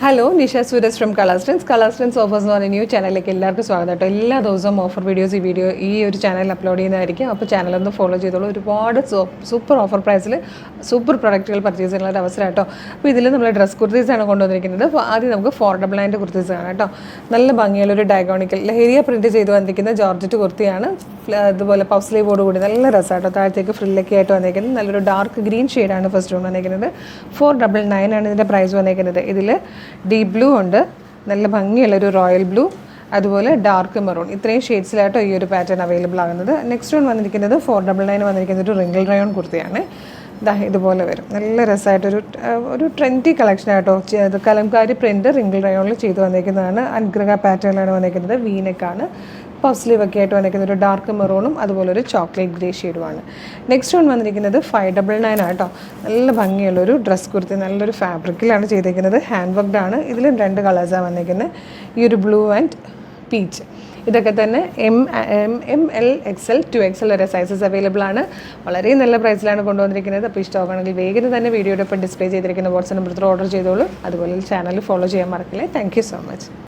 Hello, Nisha Sooraj from colours trends. Colours trends offers എന്ന് പറഞ്ഞ new ചാനലിലേക്ക് എല്ലാവർക്കും സ്വാഗതം കേട്ടോ. എല്ലാ ദിവസവും ഓഫർ വീഡിയോസ് ഈ ഒരു ചാനലിൽ അപ്ലോഡ് ചെയ്യുന്നതായിരിക്കും. അപ്പോൾ ചാനലൊന്ന് ഫോളോ ചെയ്തോളൂ. ഒരുപാട് സൂപ്പർ ഓഫർ പ്രൈസിൽ സൂപ്പർ പ്രൊഡക്റ്റുകൾ പർച്ചേസ് ചെയ്യാനുള്ള ഒരു അവസരം കേട്ടോ. അപ്പോൾ ഇതിൽ നമ്മൾ ഡ്രസ് കുർത്തീസാണ് കൊണ്ടുവന്നിരിക്കുന്നത്. അപ്പോൾ ആദ്യം നമുക്ക് 499 കുർത്തീസ് ആണ് കേട്ടോ. നല്ല ഭംഗിയുള്ള ഒരു ഡയഗോണിക്കൽ ലഹരിയ പ്രിൻറ്റ് ചെയ്ത് വന്നിരിക്കുന്ന ജോർജറ്റ് കുർത്തിയാണ്. അതുപോലെ പഫ് സ്ലീവോട് കൂടി നല്ല രസമാട്ടോ. താഴത്തേക്ക് ഫ്രില്ലൊക്കെ ആയിട്ട് വന്നിരിക്കുന്നത് നല്ലൊരു ഡാർക്ക് ഗ്രീൻ ഷെയ്ഡാണ് ഫസ്റ്റ് റൂം വന്നിരിക്കുന്നത്. 499 ആണ് ഇതിൻ്റെ പ്രൈസ് വന്നിരിക്കുന്നത്. ഇതിൽ ഡീപ് ബ്ലൂ ഉണ്ട്, നല്ല ഭംഗിയുള്ളൊരു റോയൽ ബ്ലൂ, അതുപോലെ ഡാർക്ക് മെറൂൺ, ഇത്രയും ഷെയ്ഡ്സിലായിട്ടോ ഈ ഒരു പാറ്റേൺ അവൈലബിൾ ആകുന്നത്. നെക്സ്റ്റ് വൺ വന്നിരിക്കുന്നത് 499 വന്നിരിക്കുന്നത് ഒരു റിംഗിൾ റയോൺ കുർത്തിയാണ്. ഇതുപോലെ വരും, നല്ല രസമായിട്ടൊരു ട്രെൻഡി കളക്ഷനായിട്ടോ. അത് കലംകാരി പ്രിൻ്റ് റിംഗിൾ റയോണിൽ ചെയ്ത് വന്നിരിക്കുന്നതാണ്. അനുഗ്രഹ പാറ്റേണിലാണ് വന്നിരിക്കുന്നത്. വീനെക്കാണ്. പഫ് സ്ലീവ് ഒക്കെ ആയിട്ട് വന്നിരിക്കുന്ന ഒരു ഡാർക്ക് മെറൂണും അതുപോലെ ഒരു ചോക്ലേറ്റ് ഗ്രേ ഷെയ്ഡുമാണ്. നെക്സ്റ്റ് വൺ വന്നിരിക്കുന്നത് 599 ആട്ടോ. നല്ല ഭംഗിയുള്ളൊരു ഡ്രസ് കുർത്തി, നല്ലൊരു ഫാബ്രിക്കിലാണ് ചെയ്തിരിക്കുന്നത്. ഹാൻഡ് വർക്ക്ഡ് ആണ്. ഇതിലും 2 കളേഴ്സാണ് വന്നിരിക്കുന്നത്. ഈ ഒരു ബ്ലൂ ആൻഡ് പീച്ച്. ഇതൊക്കെ തന്നെ ML XL 2XL വരെ സൈസസ് അവൈലബിൾ ആണ്. വളരെ നല്ല പ്രൈസിലാണ് കൊണ്ടുവന്നിരിക്കുന്നത്. അപ്പോൾ ഇഷ്ടമാണെങ്കിൽ വേഗം തന്നെ വീഡിയോയുടെ ഒപ്പം ഡിസ്പ്ലേ ചെയ്തിരിക്കുന്ന വാട്സ്ആപ്പ് നമ്പറിൽ ഓർഡർ ചെയ്തോളൂ. അതുപോലെ ചാനൽ ഫോളോ ചെയ്യാൻ മറക്കില്ലേ. Thank you so much.